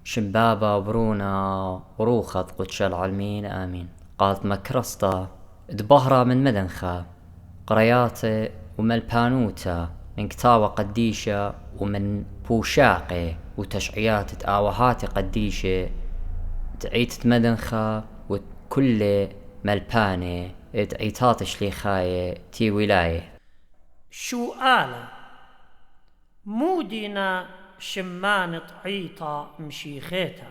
شمبابة برونا وروخط قدش العالمين آمين. قالت مكرسطة دبهرة من مدنخة قرياتي ومن البانوتا من كتابة قديشة ومن بوشاقي وتشعيات تآوهات قديشة تعيت مدنخة وكل ملباني تعيتات شليخاية تي ولاية. شو آلة مودينا شمان طعيطة مشيخيتا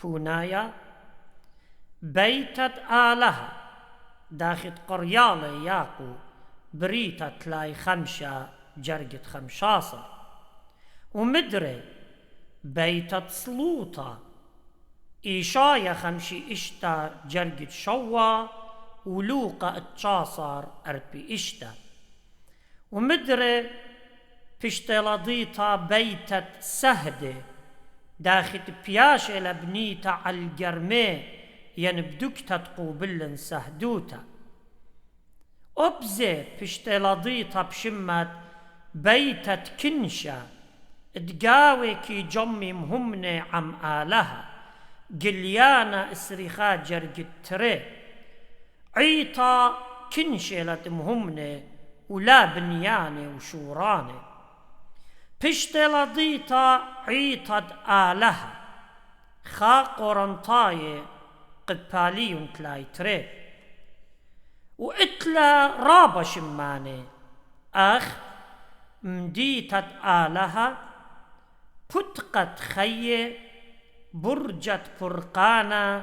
بونايا بيتت آلها داخت قريالة ياقو بريتا تلاي خمشة جرقت خمشاصة ومدري بيتت سلوطة إيشايا خمشي إشتا جرقت شوا ولوقا اتشاصر أربي إشتا ومدري بشتلضيتا بيتت سهدة داخت بياش إلى بنيتا عالجرمي ينبدوكتا تقوبلن سهدوتا أبزي بشتلضيتا بشمت بيتت كنشا تقاوي كي جمي مهمني عم آلها قليانا اسريخا جرقت تري عيطا كنشلت مهمني ولا بنياني وشوراني بشتلضيتا عيطت آلها خا قرنطاي قبالي تلاي تري وإتلا رابا شماني أخ مديتت آلها بتقت خيه برجت فرقانا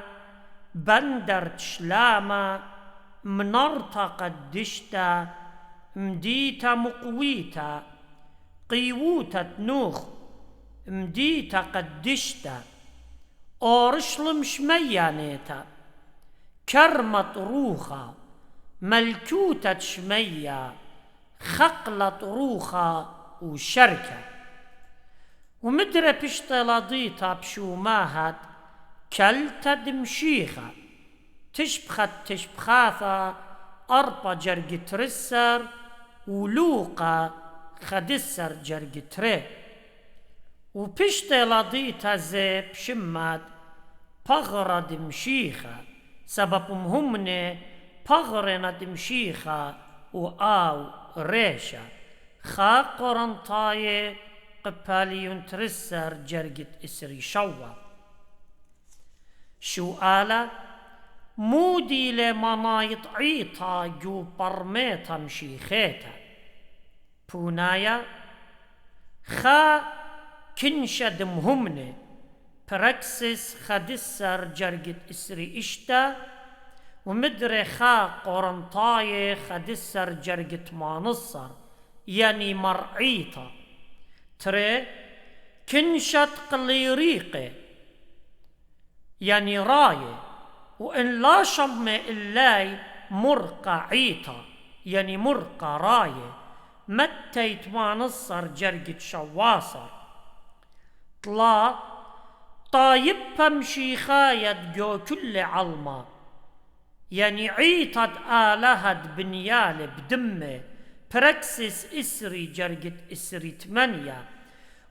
بندرت شلاما منرتا قدشتا مديتا مقويتا قيوتا تنوخ مديتا قدشتا أورشلم شميانيتا كرمت روخا ملكوتة شمية خقلت روخا وشركة ومدري بشتلضيتا بشوماهت كلتا دمشيخة تشبخاثا أربا جرقت رسر ولوقا خدسر جرقت ري وبشتلضيتا زي بشمات بغرة دمشيخة سببهم همني بغرنا دمشيخة وآو ريشة خا قرنطاي قباليون ترسر جرقت إسري شوا شو آلة مودي لمنايط عيطا جو برميتا مشيخيتا بونايا خا كنشا دمهمني براكسس خدسر جرقت إسري إشتا ومدري خا قرنطاي خدسر جرقت مانصر يعني مرعيطا تري كنشت قليريقي يعني راية وإن لا شم إلاي مرقى عيطا يعني مرقى راية متيت مانصر جرقت شواصر طلا طايبها مشيخاية جو كل علمة يعني عيطت آلهد بنيالي بدمه براكسس إسري جرقت إسري 8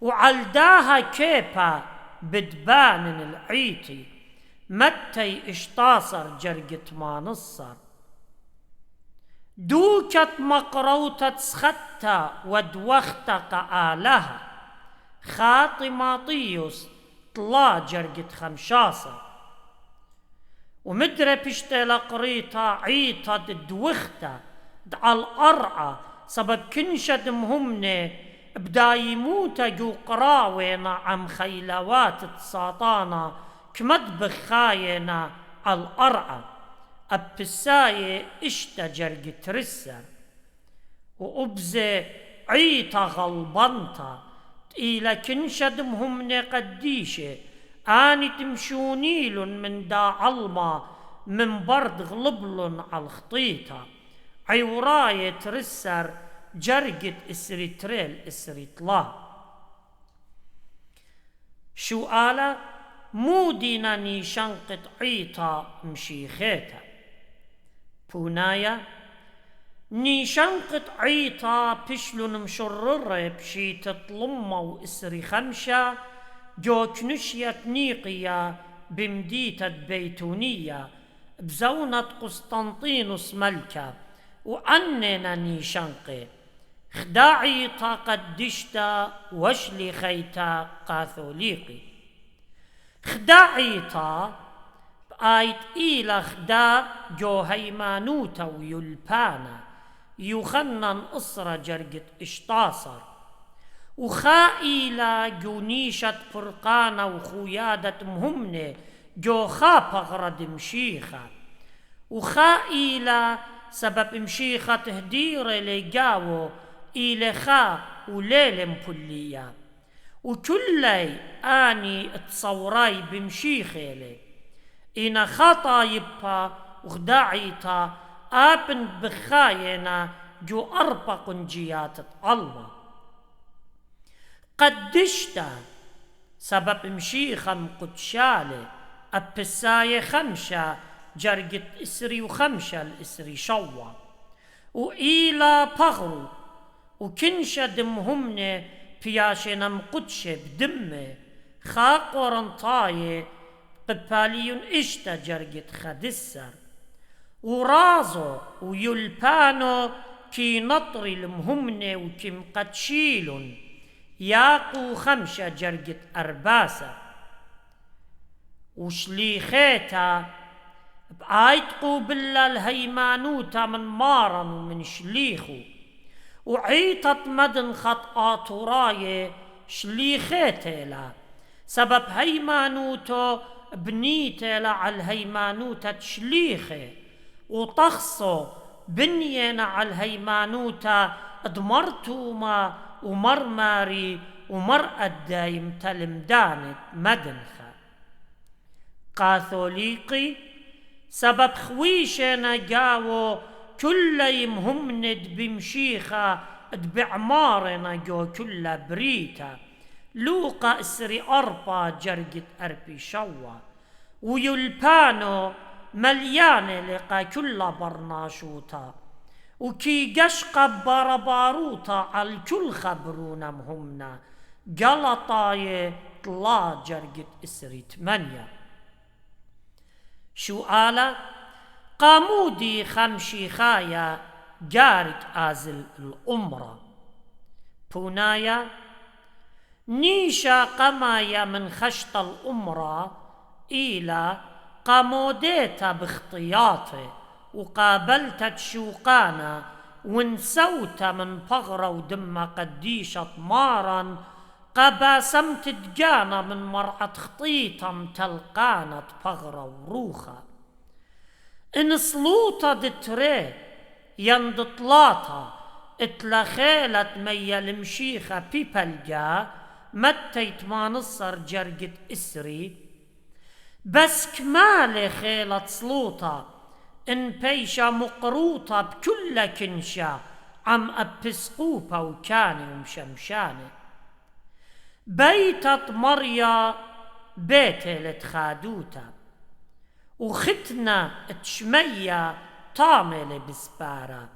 وعلداها كيبا بدبان العيطي متي اشتاصر جرقت مانصر دوكت مقروتة سختا ودوختق آلها خاطماطيوس طلا جرقت 15 ومدري بشتلا قريتا عيطة دوختا على الأرعى سبب كنشد مهمني بدا يموت جو قراوينا عم خيلوات الساطانة كمد بخاينا على الأرعى أبساية اشتا جرقت رسر وأبزي عيطة غلبنتا إلى كنشد مهمني قديشة آني تمشونيل من دا علما من برد غلبلن على الخطيطة عوراية ترسر جرقت إسري تريل إسري طلا شو آلة مودينا نيشان قطعيتا مشيخيتا بونايا نيشان قطعيتا بشلون مشررة بشي تطلمة وإسري 5 جوكنشية نيقية بمديتة بيتونية بزونة قسطنطينوس ملكة وأننا نيشنقي خداعيتا قدشتا وشلي خيتا قاثوليقي خداعيتا بآيت إيلا خدا جو هيمانوتا ويلبانا يخنن أسرة جرقت اشتاصر وخائلة جو نيشت فرقانة وخيادة مهمنة جو خابغرد مشيخة وخائلة سبب مشيخة تهدير لجاو إلى خا وليل مبلية وكلي آني اتصوراي بمشيخة لي إنا خطا يبا وخداعيتا آبن بخاينا جو أربق جيات الله قدشتا سبب مشيخة مقدشالي أبساية خمشة جرقت إسري وخمشة الإسري شوا وإيلا بغرو وكنشة دمهمنة بياشنا مقدشة بدمه خاقورن طاية قباليون إشتا جرقت خدسر ورازو ويلبانو كي نطري المهمنة وكي مقدشيلون ياقو خمشة جرقت أرباسة وشليخيتا بآيتقو بلا الهيمانوتا من مارن ومن شليخو وعيطت مدن خط راية شليخيتيلا سبب هيمانوتو بنيتيلا على الهيمانوتا تشليخي وطخصو بنينا على الهيمانوتا دمرتوما ومرماري ومرأة دايم تلمدانت مدنخة قاثوليقي سبب خويشنا جاو كل يمهم ند بمشيخة بعمارنا جو كل بريتا لوقا اسري أربا جرقت أربي شوا ويلبانو مليانة لقا كل برناشوتا وكي قشقب برباروتا على كل خبرونا مهمنا قلطاية طلا جرقت اسري 8 شو آلا قامودي خمشي خايا جارك آزل الأمرة بونايا نيشا قمايا من خشط الأمرة إلى قاموديتا باختياطي وقابلت شوقانا ونسوت من فغرة ودم قديشة مارا قباسمت دجانا من مرعة خطيطا تلقانة فغرة وروخة إن صلوطة دتري يندطلاطة اتلخيلت ميا المشيخة بيبلجا متيت ما نصر جرقت إسري بس كمالي خيلة صلوطة إن بيشا مقروطة بكل كنشا عم أبسقوبة وكاني ومشمشاني بيتت مريا بيتي لتخادوتا وختنا تشمية طاملة بسبارة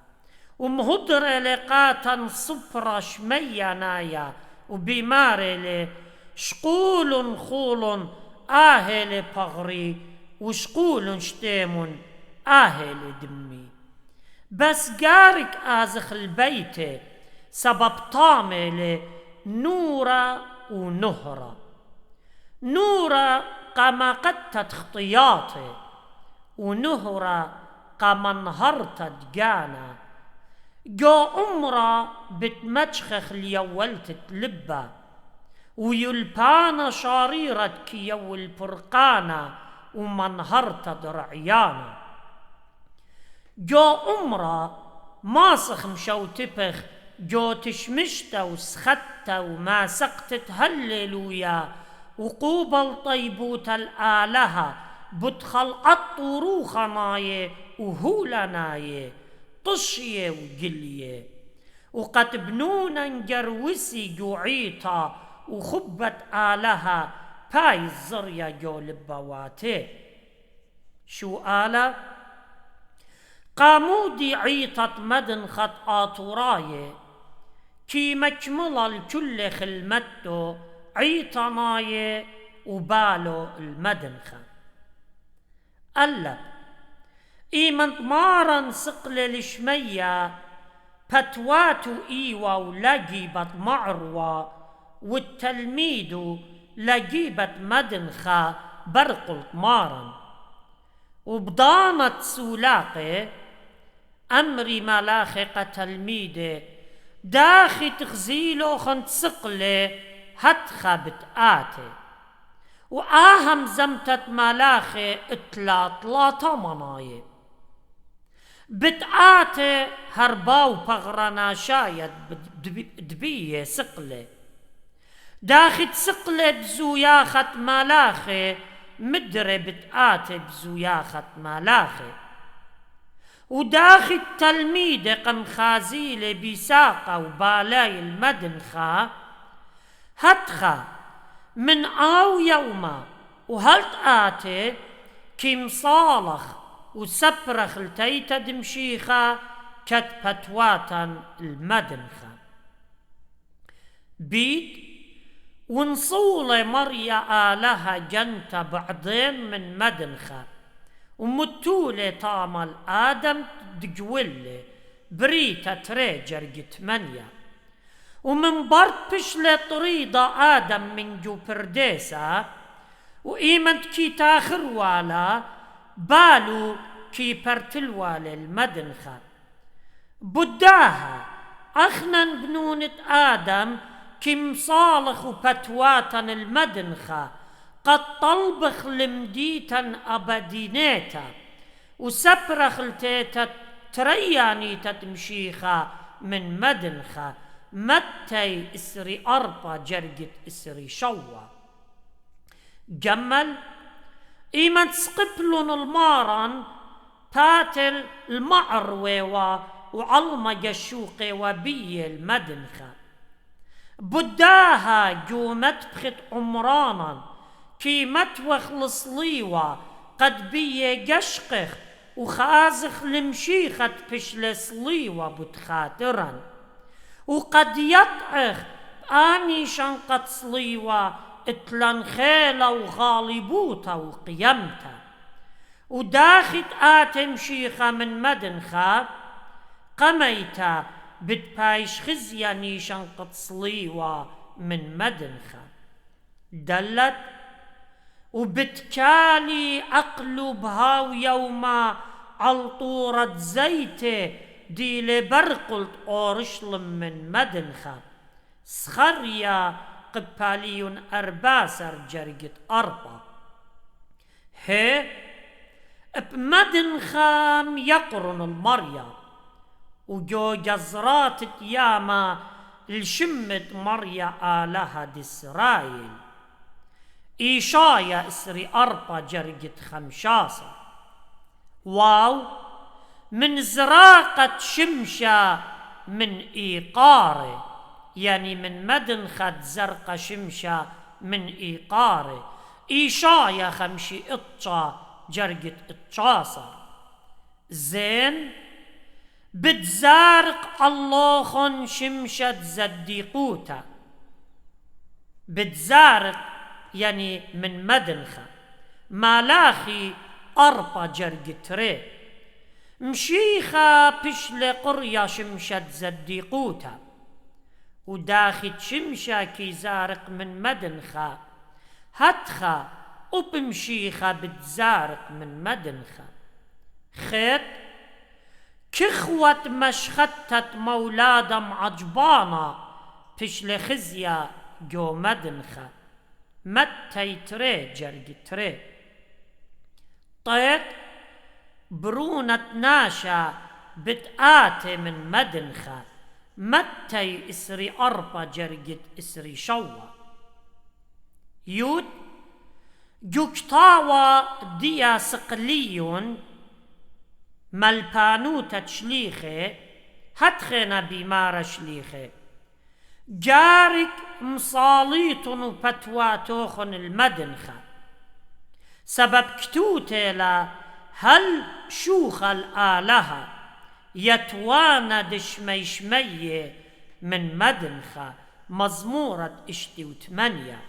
ومهدرة لقاتا صفرة شمية نايا وبمارة شقول خول آهل بغري وشقول شتيم آهل دمي بس قارك آزخ البيت سبب طاملة نورة ونهرة نورة قما قدت خطياطي ونهرة قما انهرت دقانا جو أمرة بتمجخخ ليولت تلبة ويلبانا شاريرة كيو البرقانة ومنهرت درعيانا جو أمرة ماسخ مشوتبخ جو تشمشتا وسختا وما سقتت هللويا وقوبل طيبوت الآلهة بدخل الطروخ نايه وهولا نايه طشيه وقليه وقد بنونا نجروسي جوعيتا وخبت آلهة باي الزريا جو لبواتي شو آلة قامودي عيطت مدن خط آطورايه كي مكمل الكل خلمته عيطناي وبالو المدنخة قلب إيمن مارن سقل الشمية بتواتو إيوا ولقيبت معروة والتلميذ لقيبت مدنخة برقل مارن وبضانت سولاقي أمري ملاخقة تلميذه داخي تغزيلو خنت سقلي هتخا بتآتي وآهم زمتت ملاخي اتلاطلاطا مناي بتآتي هرباو بغرنا شايد دبيه سقلي داخي تسقلي بزوياخت ملاخي مدري بتآتي بزوياخت ملاخي وداخي التلميذ قم خازيلي بيساقة وبالاي المدنخة هتخا من آو يوما وهل تآتي كيم صالخ وسبرخ التيتا دمشيخة كتبتواتا المدنخة بيد ونصولي مريا آلها جنت بعضين من مدنخة ومتولي طامل آدم دجولي بريتا تريجر جتمنيا ومن برد بشلي طريضة آدم من جو برديسا وإيمنت كي تاخر والا بالو كي برتلوالي المدنخة بداها أخنن بنونة آدم كي مصالخ وبتواتا المدنخة قد طلبخ لمديتا أبدينيتا وسبرخ لتيتا تريانيتا تمشيخا من مدنخة متي إسري أربا جرجت إسري شوا جمل إيمن سقبلون المارن باتل المعروي وعلم جشوقي وبي المدنخة بداها جومت بخت عمرانا كي متوخ لصليوة قد بي جشقخ وخازخ لمشيخة بشل صليوة بتخاترا وقد يطعخ آني شنقت صليوة اتلن خيلة وغالبوتا وقيمتا وداخت آتم شيخة من مدنخة قميتا بتبايش خزيا نيشان قد صليوة من مدنخة دلت وبتكالي أقلبها ويوما عالطورة زيتي دي لبرقلت أورشلم من مدنخة سخريا قباليون أرباسر جرجت أربا هي بمدنخام يقرن المريا وجو جزرات ياما الشمت مريا آلها دسرايل إيشايا إسري أربا جرجت خمشاسة واو من زراقة شمشة من إيقاري يعني من مدنخة زرقة شمشة من إيقاري إيشايا خمشي إطشا جرجت إطشاسة زين بتزارق الله شمشة زديقوتا بتزارق يعني من مدنخة مالاخي أربا جرجت ري مشيخة بشل قرية شمشة زديقوتا وداخت شمشة كي زارق من مدنخة هتخة وبمشيخة بتزارق من مدنخة خيط كخوة مشختت مولادة معجبانة بشل خزية جو مدنخة متى تري جرج تري طيب برونة ناشا بتآتي من مدنخة متى إسري أربا جرجت إسري شوا يود جوكتاوا ديا سقليون ملبانوتا تشليخي هتخنا بمارا شليخي جارك مصاليتن وبتواتوخن المدنخة سبب كتوتيلا هل شوخ الآلهة يتوانا دشميشمية من مدنخة مزمورة اشتي وثمانية.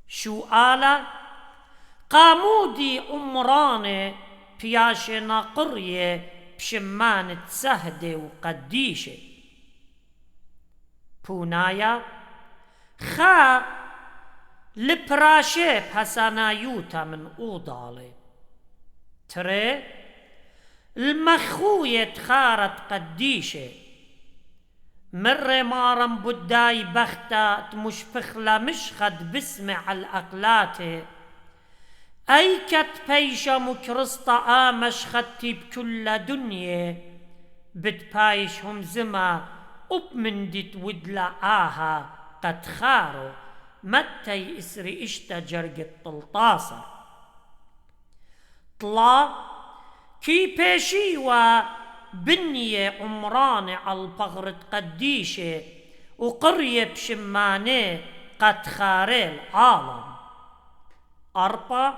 شو آلة؟ قامودي أمرانة بياشنا قرية بشمانة سهدة وقديشة. بونايا خا لبراشي بحسانايوتا من أوضالي. تري المخوية خارت قديشة مرة مارم بداي بختا مشفخلة مشخد بسمع الأقلاتي أي كت بيشا مكرسطة آمش خدتي بكل دنيا بتبايش هم زما من ديت ودلا آها قد خارو متى إسري إشتا جرقت طلطاسة. طلا كي بيشيوا بنية عمرانة على البغرة قديشة وقرية بشمانة قد خاري العالم. أربع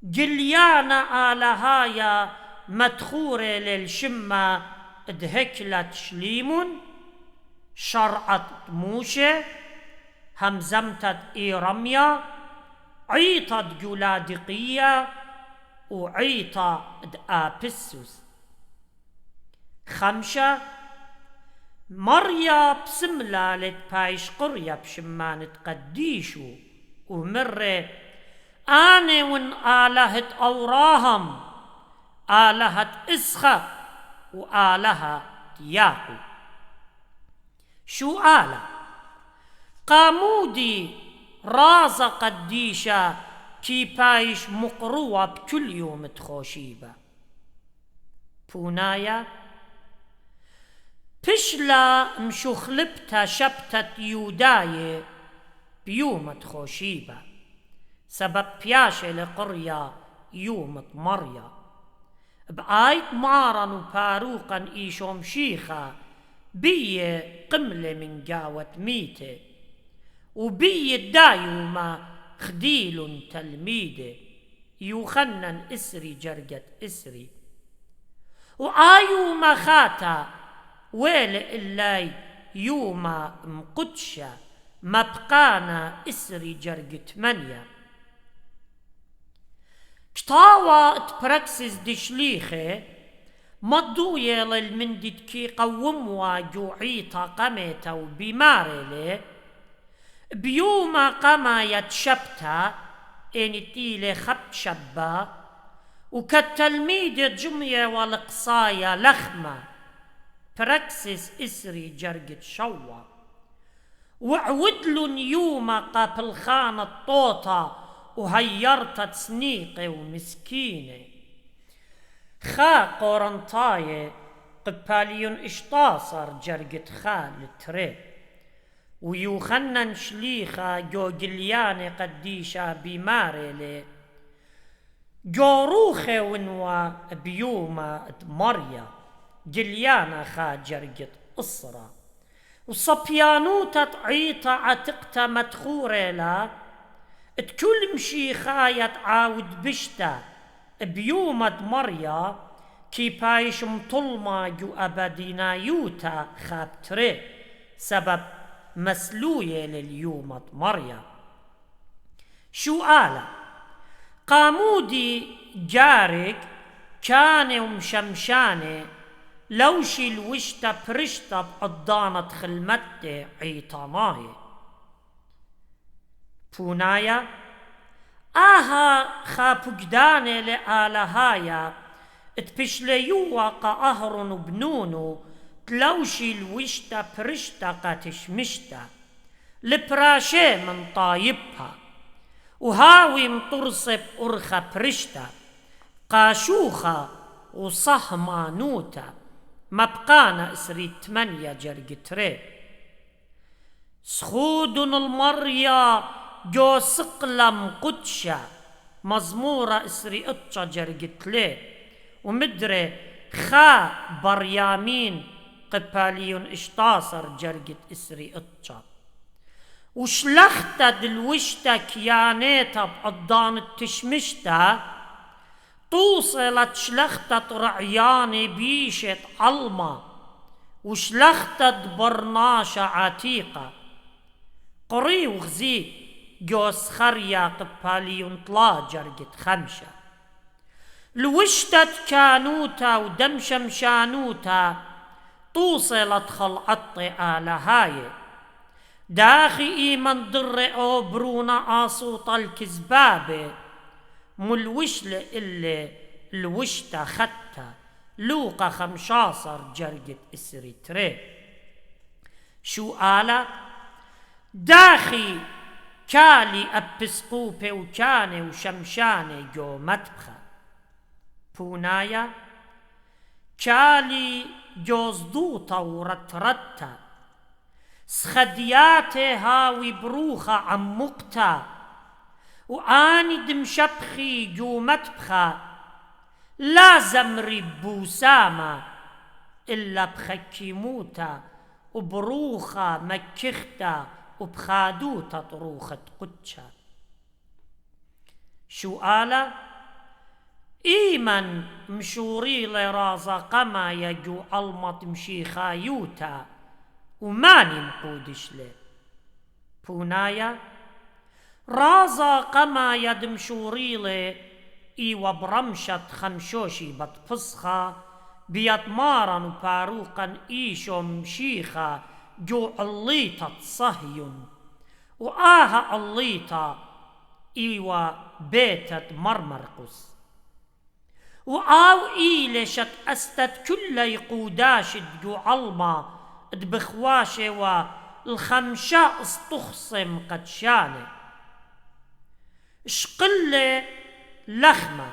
جليانا آلهايا مدخورة للشمة ادهكلت شليمون شرعت موشة همزمتت إيرميا عيطت جولادقية وعيطة آبسوس. خمسة مريا بسملة لتبايش قرية بشمانة قديشو ومرة آني ون آلهة أوراهم آلهة إسخا وآلهة ياقو. شو آلة؟ قامودي رازة قديشة كي بايش مقروة بكل يوم تخوشيبة. بونايا بشلا مشخلبتا شبتت يوداية بيوم تخوشيبة سبب بياشة لقرية يوم مريا بآيت مارن وباروقا إيشوم شيخة بيه قملة من جاوة ميتة وبيه دايوما خديل تلميده يوخنن إسري جرجت إسري وآيوما خاتا ويل إلاي يوما مقدشة مبقانا إسري جرجت منيا. كتاوى اتبركسس دشليخي مضوية للمندد كي قوموا جوعيتا قميتا وبمارلي بيوما قما يتشبتا انتيلي خب شبا وكالتلميذ جمية والقصايا لخمة بركسس إسري جرجت شوا وعودلن يوما قابل خانة طوطة وهيرتت سنيقة ومسكينة خا قورنطاية قباليون اشتاصر جرجت خال تري ويوخنن شليخة جو جليانة قديشة بمارلي جوروخة ونوا بيوما مريا جليانة خا جرجت أسرة وصبيانوتة عيطة عتقتا مدخورة لا تكل مشيخاية عاود بشتا بيومة مريا كي بايش مطلما جو أبدينايوتا خابتري سبب مسلوية لليومة مريا. شو آلة؟ قامودي جارك كان ومشمشانة لوشي الوشتا برشتا بقضانة خلمتي عيطاناي. بونايا آها خابقدانة لآلهايا اتبشليوا قأهرن وبنونو تلوشي الوشتا برشتا قاتشمشتا لبراشي من طايبها وهاوي مطرصب أرخا برشتا قاشوخا وصهمانوتا مبقانا إسري 8 جرجتري. سخودن المريا جو سقلم قدشة مزمورة إسري إطشا جرجتلي ومدري خا بريامين قباليون اشتاصر جرجت إسري إطشا وشلختا دلوشتا كيانيتا بقضان التشمشتا توصلت شلختا رعياني بيشت علما وشلختت برناشة عتيقة قري وغزي جوس خريا قبالي ونطلا جرقت خمشة لوشتت كانوتا ودمشم شانوتا توصلت خلعط آلهاي داخي إيمن در أو برونا آصوط الكذبابة ملوشل اللي الوشتا خدتا لوقا 15 جرقت إسريتري شو آلا داخي كالي أبسقوبي وكاني وشمشاني جو متبخة بونايا كالي جوزدوطة ورترتا سخدياتي هاوي بروخة عمقتا وآني دمشبخي جو متبخة لازم ربوسامة إلا بخكيموتا وبروخة مكختا وبخادوتا طروخة قدشا شو آلا إيمن مشوري لرازا قما يجو ألمط مشي خايوتا وماني مقودش له بونايا رازا قما يد مشوري له إيوا برمشت خمشوشي بطفصخا بيت مارا وباروقا إيشو مشيخا جو الليطة صهيون وآها الليطة إيوا بيتت مرمرقس وآو إيلشت أستت كل يقوداش جو علما دبخواشي والخمشة استخصم قد شانه شقلة لخمة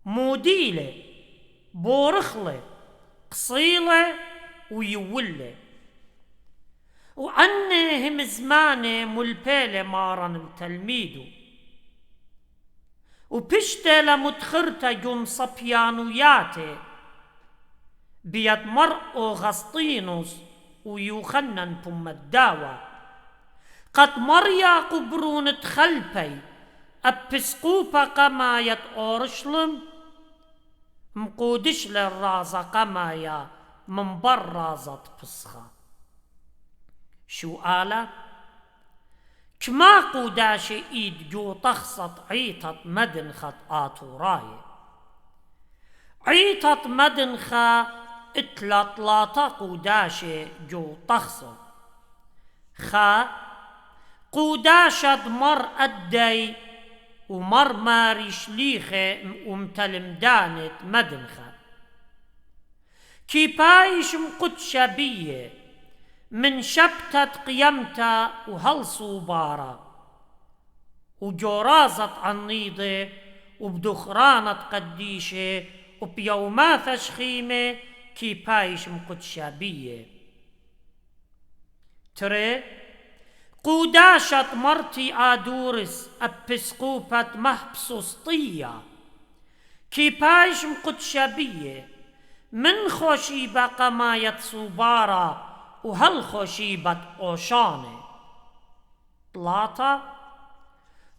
موديلة بورخلة قصيلة ويولة وأنه هم زمانه ملبالة مارن التلميدو وبشتة لمتخرتا جم صبيانوياتي بيد مرء غسطينوس ويوخنن بم الداوى قد مريا قبرون تخلبي أبسقوبا قما يت أورشلم مقودش للرازة قما يا من برازة بسخة شو آلا كما قوداش إيد جو تخصت عيطت مدنخت آتوراي عيطت مدنخة اتلاطلاطا قوداش جو تخصت خا قوداشت مر أدي ومر ماري شليخة ومتلمدانت مدنخة كي بايش مقدشة بيه من شبتت قيمتا وهلصو بارا وجورازت عنيضة وبدخرانة قديشة وبيوماث شخيمة كي بايش مقدشة بيه تري قوداشت مرتي آدورس أبسقوبة محبسوسطية كي بايش مقدشة بيه من خوشي بقى ما يتصوبارا وهل خوشيبت أوشاني طلاطة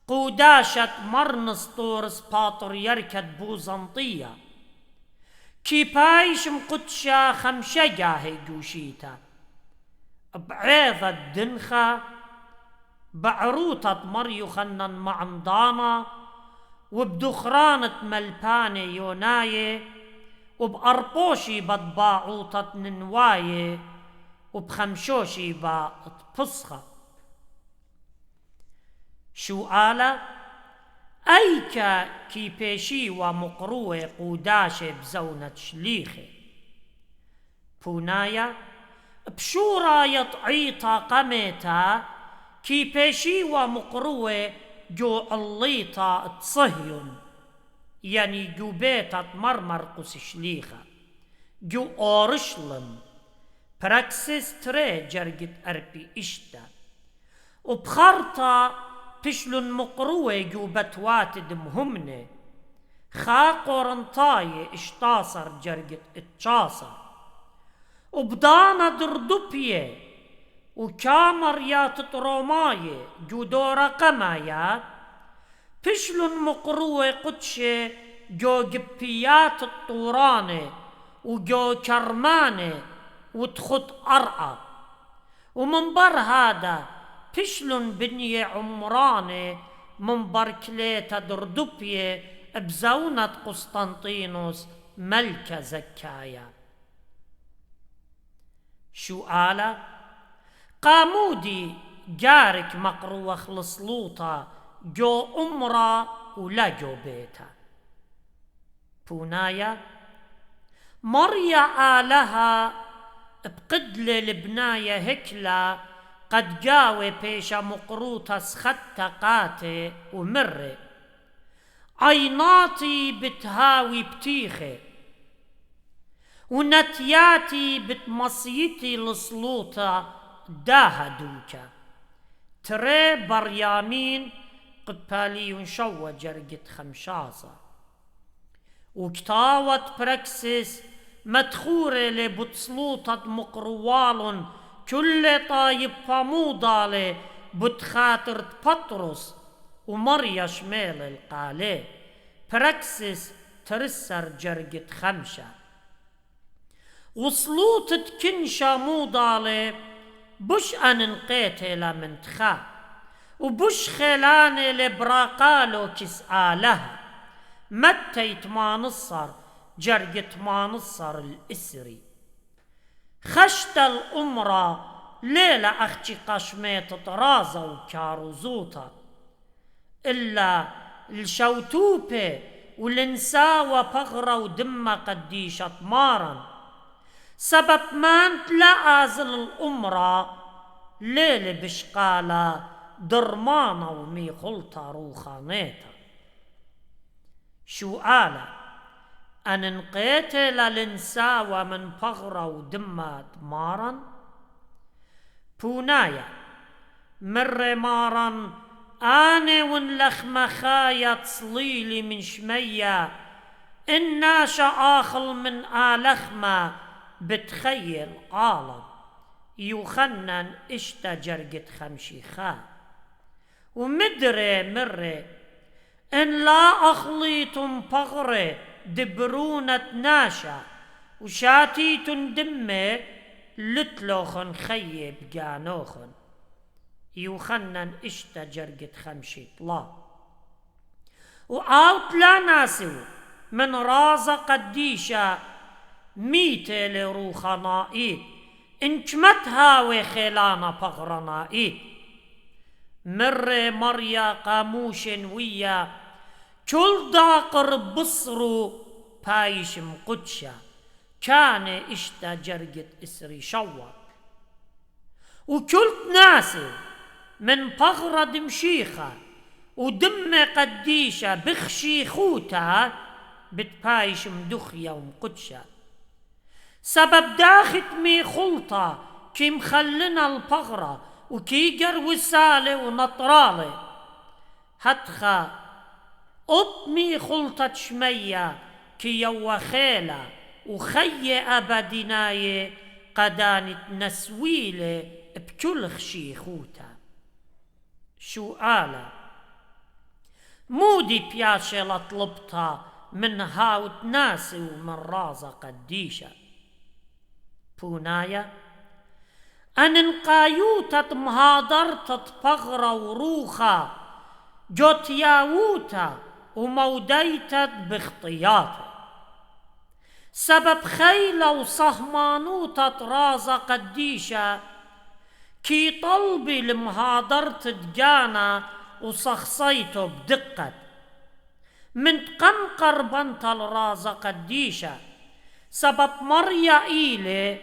قوداشت مرنسطورس باتريركة بوزنطية كي بايش مقدشة 5 جاهي جوشيتا بعيضة دنخة بعروطة مريوخنن معمضانة وبدخرانة ملبانة يوناية وبأربوشي بطباعوطة ننواية وبخمشوشي بطبصخة شو آلا أيكا كي بيشي ومقروة قوداشة بزونة شليخة بونايا بشورا يطعيطا قميتا كي بيشي ومقروة جو الليطا تصهيون يعني جو بيتا مرمر قس شليخة جو أورشلم براكسس تري جرقت أربي إشتا وبخارطة بشلون مقروة جو بتوات دمهمنة خا قرنطاية اشتاصر جرقت اتشاصر وبدانا دردوبية وكامر يا تطروماية جو دورا قمايا بشلون مقروة قدشة جو جبيات الطورانة وجو كرمانة وتخط أرقى ومنبر هذا بشلون بنية عمرانة منبر كليتا دردوبية بزونة قسطنطينوس ملكة زكايا. شو آلا؟ قامودي جارك مقروة خلصلوطة جو أمرا ولا جو بيتا. بونايا مريا آلها بقدلة البناية هكلا قد جاوي بيشا مقروطة سخطة قاتي ومرة عيناتي بتهاوي بتيخي ونتياتي بتمصيتي لصلوطة داها دوكا تري بريامين قبالي ونشوة جرقت خمشاصة وكتاوت بركسس مدخورة لبتصلوطة مقروال كل طايب فاموضالي بتخاطر بطرس ومريا شميل القالي بركسس ترسر جرقت خمشة وصلوطة كنشا موضالي بش أننقيتي لمنتخا وبش خلاني لبراقالو كسآلها متى يتمانصر جرقت مانصر الإسري خشت الأمرة ليلة أختي قشميت طرازة وكاروزوطة إلا الشوتوبة والنساوة بغرة ودمة قديشة مارا سبب مانت لا أزل الأمرة ليلة بشقالة درمانة ومي خلطة روخانيتا. شو آلا أننقيت للنساوة من بغرة ودمة مارا بونايا مر مارا أنا ونلخمة خايا تصليلي من شمية الناشا آخل من آلخمة بتخيل عالم يوخنن اشتا جرقت خمشي خا ومدري مري إن لا أخليتم بغرة دبرونة ناشا وشاتيتن دمي لتلوخن خيب جانوخن يوخنن اشتا جرقت خمشي طلا وآوت لا ناسو من رازة قديشة ميتة لروخة نائد انكمت هاوي خيلانا بغرة نائد مر مريا قاموش ويا كل داقر بصرو بايش مقدشة كان اشتا جرقت اسري شوى وكل ناسي من بغرة دمشيخة ودم قديشة بخشي خوتا بتبايش مدخية ومقدشة سبب داخت مي خلطة كي مخلنا البغرة وكي جر وسالة ونطرالة هتخا أطمي خلطة شمية كي يوا خيلة وخي أبدناية قدانت نسويلة بكل خشي خوتا. شو آلا مودي بياشي لطلبتها من هاوت ناسي ومن رازة قديشة بونايا أننقايوتة مهادرتة بغرة وروخة جوت ياووتا وموديتت باختياطة سبب خيلة وصهمانوتة رازة قديشة كي طلبي لمهادرة دجانا وصخصيته بدقة من تقنقر بنت الرازة قديشة سبب مريا إيلي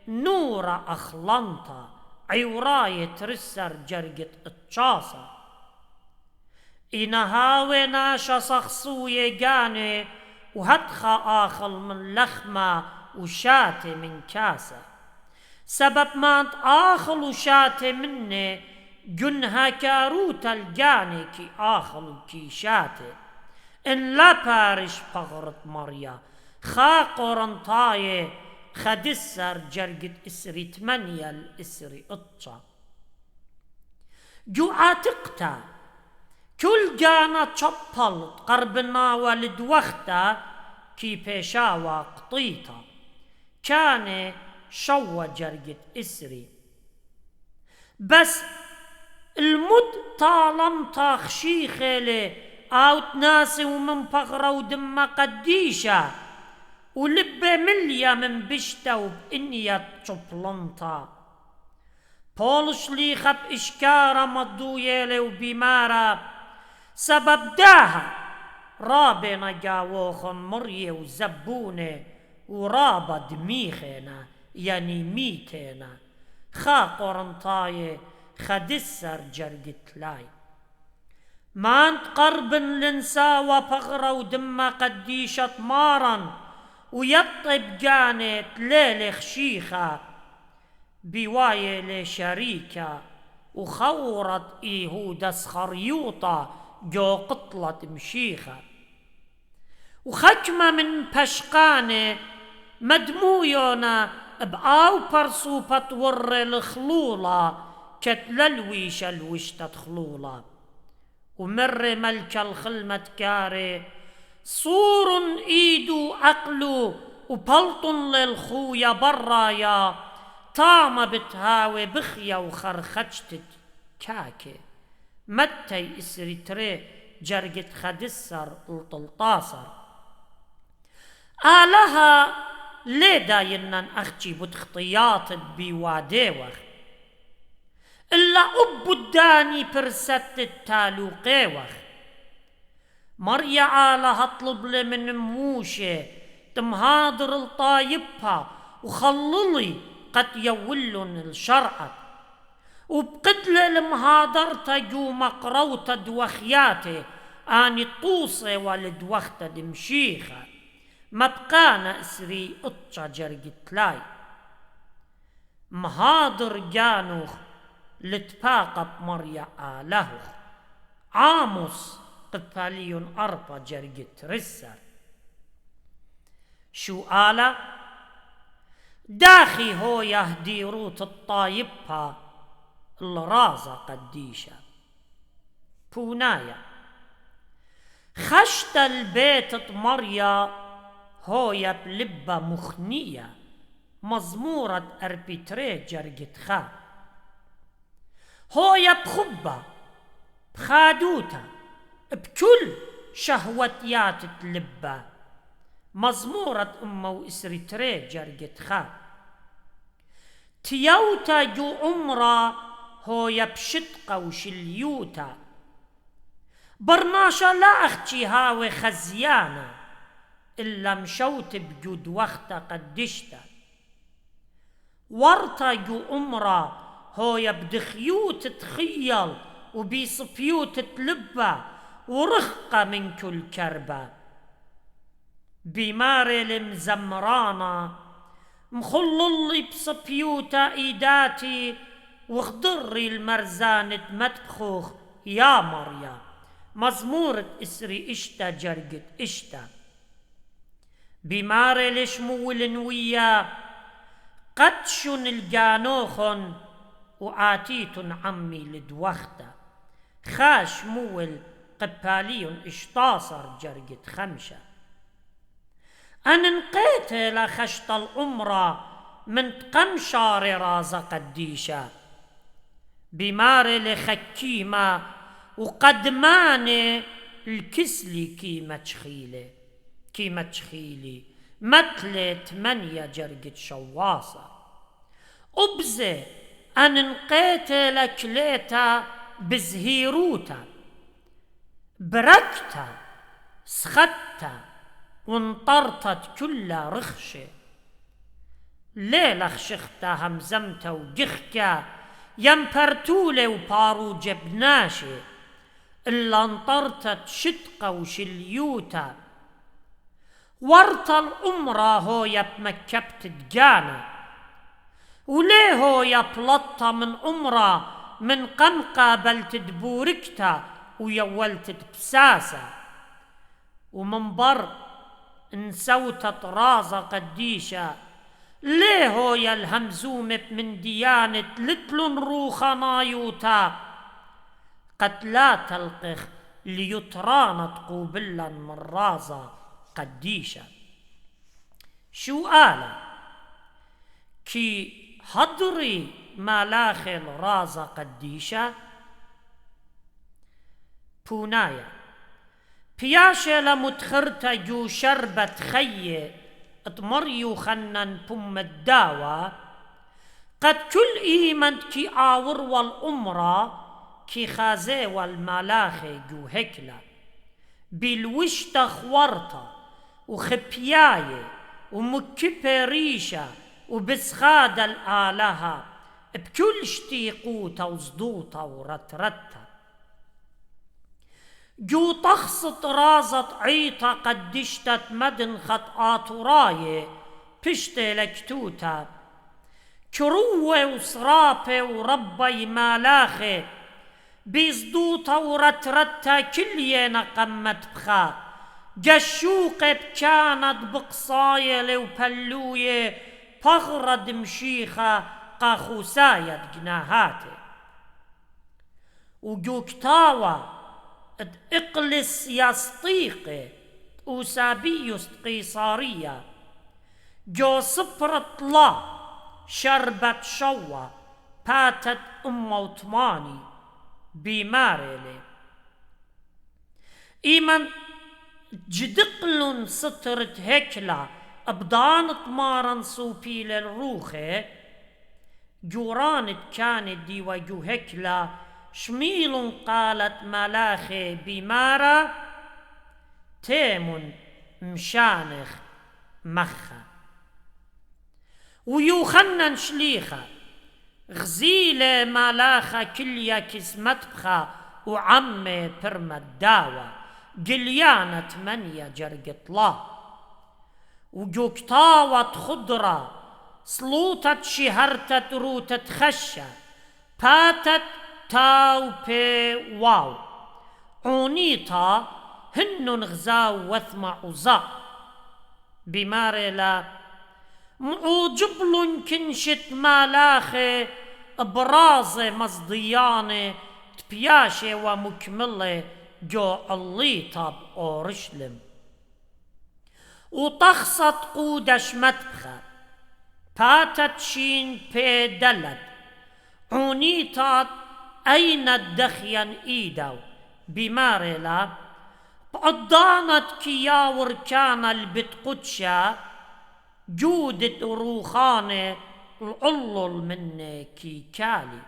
نورة أخلنطة عوراية ترسر جرقت اتشاصة إنهاوي ناشا صخصوية جاني وهدخا آخل من لخمة وشاتي من كاسة سبب ما آخل وشاتي مني جنها كاروتا الجاني كي آخل كي شاتي إن لا بارش بغرت مريا خا قرنطاية خدسر جرقت إسري تمنيا الإسري إطشا جو عاتقتا كل جانا تشبلت قربنا ولد وقتا كي بيشاوا قطيتا كان شوى جرقة إسري بس المد طالم طاخشي خيلي اوت ناسي ومن بغرة ودم قديشة ولبة مليا من بشتا وبإنيا تشبلنطا بولش لي خب إشكارة مضويلي وبيمارة سبب داها رابنا جاوخن مريه وزبونه ورابا دميخنا يعني ميتنا خا قرنطاية خدسر جرقت لاي ما انت قرب لنسا وبغرة ودم قديشة مارا ويطب جانت ليلة خشيخة بواية لشريكة وخورت إيهود اسخريوطة جو قطلة مشيخة وخجمة من بشقانة مدمويونا بآو برسو بتور الخلولة كتللويش الوشتة خلولة ومر ملك الخلمة كاري صور ايدو عقلو وبلطن للخويا برايا طامة بتهاوي بخيا وخرخجتت كاكي متى اسري تري جرقت خدسر الطلطاسر آلها ليه داينن أختي بتخطيات بيواديوخ إلا أبو الداني برست التالوقيوخ مريا آلها اطلب لي من موشي تمهاضر الطايبها وخللي قد يولن الشرعة وبقتل المهاضرة جو مقروطة دوخياتي آني طوصي والدوخت دمشيخة ما بقانا اسري اطشا جرقت لاي مهاضر جانوخ لتباقب مريا آلهوخ عاموس قباليون أربا جرقت رسر شو آلة داخي هو يهدي روت الطايبها الرازة قديشة بونايا خشت البيت مريا هويا بلبة مخنية مزمورة أربيتري جرقت خا هويا بخبة بخادوتا بكل شهوتيات تلبة مزمورة أمه وإسريتري جرقت خا تيوتا جو عمرا هويا بشتقة وشليوتا برناشا لا أختي هاوي خزيانة إلا مشوت بجود وقتا قدشتا ورطا جو عمرا هويا بدخيوت تخيل وبيصفيوت تلبة ورخقة من كل كربة بماري المزمرانة مخللي بصبيوتا ايداتي وخضري المرزانة مدبخوخ يا مريا مزمورة اسري اشتا جرقت اشتا بماري لشمول ويا قدشن الجانوخن وآتيتن عمي لدوختا خاش مول قباليون اشتاصر جرقت خمشة أنا نقيت لخشت الأمرة من تقمشار رازة قديشة بماري لخكيمة وقدماني الكسلي كيمة تشخيلي متلة 8 جرقت شواصة أبزي أن نقيت لكليتا بزهيروتا بركتا سختا وانطرتت كلها رخشة ليلة خشختا همزمتا وجخكا يمبرتولي وبارو جبناشي إلا انطرتت شتقة وشليوتا ورطة الأمرة هويا بمكبت دجانا وليه هويا بلطة من أمرة من قمقة بلت دبوركتا ويولتت بساسة ومن بر انسوتت رازة قديشة ليه هويا الهمزومة من ديانة لتلن روخة نايوتا قد لا تلقخ ليطرانت قوبلا من رازة قديشة شو آلة كي هضري مالاخل رازا قديشة بونايا بياشة لمتخرتا جو شربت خيه اتمريو خنن بم الداوى قد كل إيمن كي آور والأمرا كي خازي والمالاخي جو هكلا بالوشتا خورتا وخبياية ومكبة ريشة وبسخاد الآلهة بكل شتيقوتا وصدوتا ورترتا جو تخصت رازت عيطة قدشتت مدن خطآت راية بشتي لكتوتا كروة وصرافة وربي مالاخي بيصدوتا ورترتا كلينا قمت بخا جشوقة بكانت بقصاية وبلوية بغرد مشيخة قاخوساية جناهاتي وجوكتاوى اقلس يسطيقي أوسابيوس قيصارية جو صبرت لا شربت شوى باتت وطماني بمارلي إيمن جدقلن سترت هكلا أبدان طمارن صوبي للروخي جورانت كانت دي وجو هكلا شميل قالت ملاخي بمارا تيم مشانخ مخا ويوخنن شليخة غزيلة مالاخة كليا كسمت بخا وعمي برمى الداوى قليانة منيا جرقت لا وجوكتاوة خضرة سلوطت شهرتت روتت خشة باتت تاو بي واو عونيتا هنن غزاو وثمع وزا بمارلا معوجبلن كنشت مالاخي برازة مصديانة تبياشة ومكملة جو الليطة بأورشلم وتخصت قودش متبخة باتت شين بي دلت عونيتا أين الدخيان إيداو بمارلا بقضانت كياور كان البتقدشا جودة روخانة العلل من كي كالي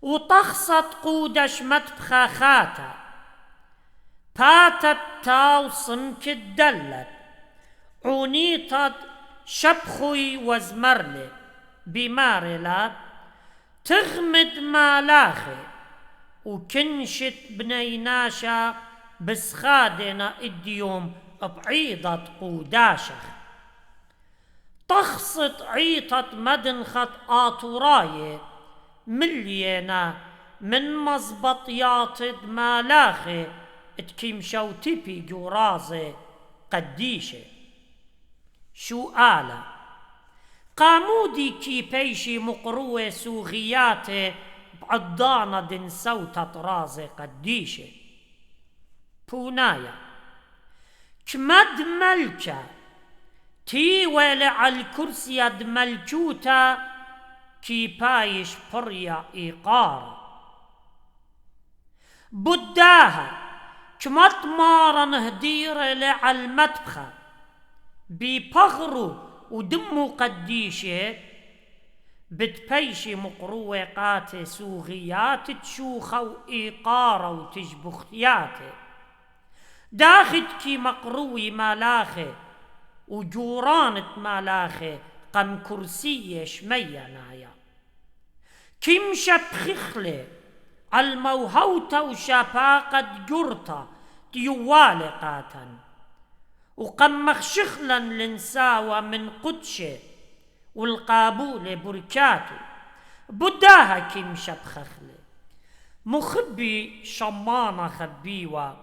وتخصت قودش متبخة خاتا باتت تاو صمك الدلت عونيتت شبخوي وزمرلي بمارلا تغمد مالاخي وكنشت بنيناشا بسخادنا الديوم بعيضة قوداشخ تخصت عيطة مدنخت آطوراية ملينا من مزبطيات مالاخي اتكيم شوتيبي جورازي قديشة شو آلا قامودي كي بيشي مقروة سوغياتي بعضانة دن سوتة طرازي قديشة بونايا كمد ملكة تيوالي على الكرسي اد ملكوتا كي بايش بريا إيقارة بداها كمت مارن هديرة على المطبخة ببغرو ودمو قديشة بتبيشي مقروة قاتي سوغيات تشوخة وإيقارة وتجبختياتي داخت كي مقروي مالاخي وجورانة مالاخي قم كرسية شمية نايا كم شبخخلي الموهوتة وشفاقة جرطة تيوالي قاتن وقم مخشخلا لنساوى من قدشة والقابولة بركاتو بداها كم شبخخلي مخبي شمانة خبيوة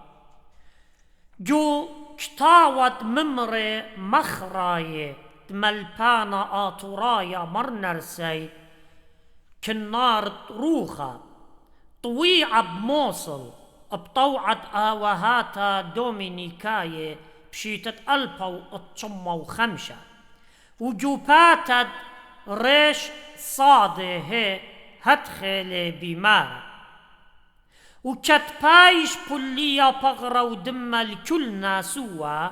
جو كتاوت ممري مخراية ملبانا آطورايا مرنرسي كنار روخة طويعة بموصل بطوعة آوهاتا دومينيكاية بشيتة ألبا واتشمة وخمشة وجوباتد ريش صاده هي هتخيلي بمارا وكتبايش بوليا بغرا ودم الكل ناسوا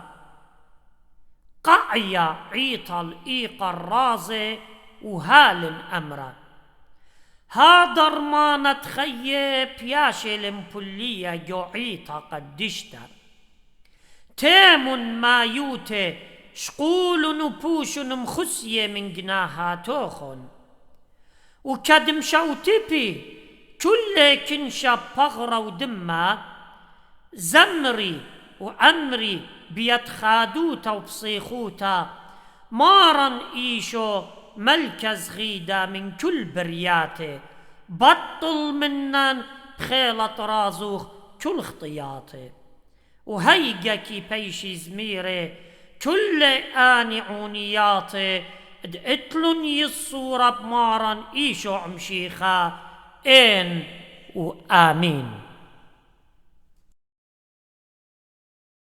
قعيا عيطل إيقا الرازي وهال أمرا هادر ما نتخيب ياشي لمبوليا جو عيطا قدشتا تيم ما يوتي شقول نبوش مخسية من جناهاتوخن وكدم شوتبي كل كنشا بغرا ودما زمري وعمري بيتخادوتا وبصيخوتا مارن إيشو ملكز غيدا من كل برياتي بطل منن بخيلة رازوخ كل خطياتي وهيجكي بيشي زميري كل آني عونياتي ادقتلن يصورة بمارن إيشو عمشيخا إن وآمين.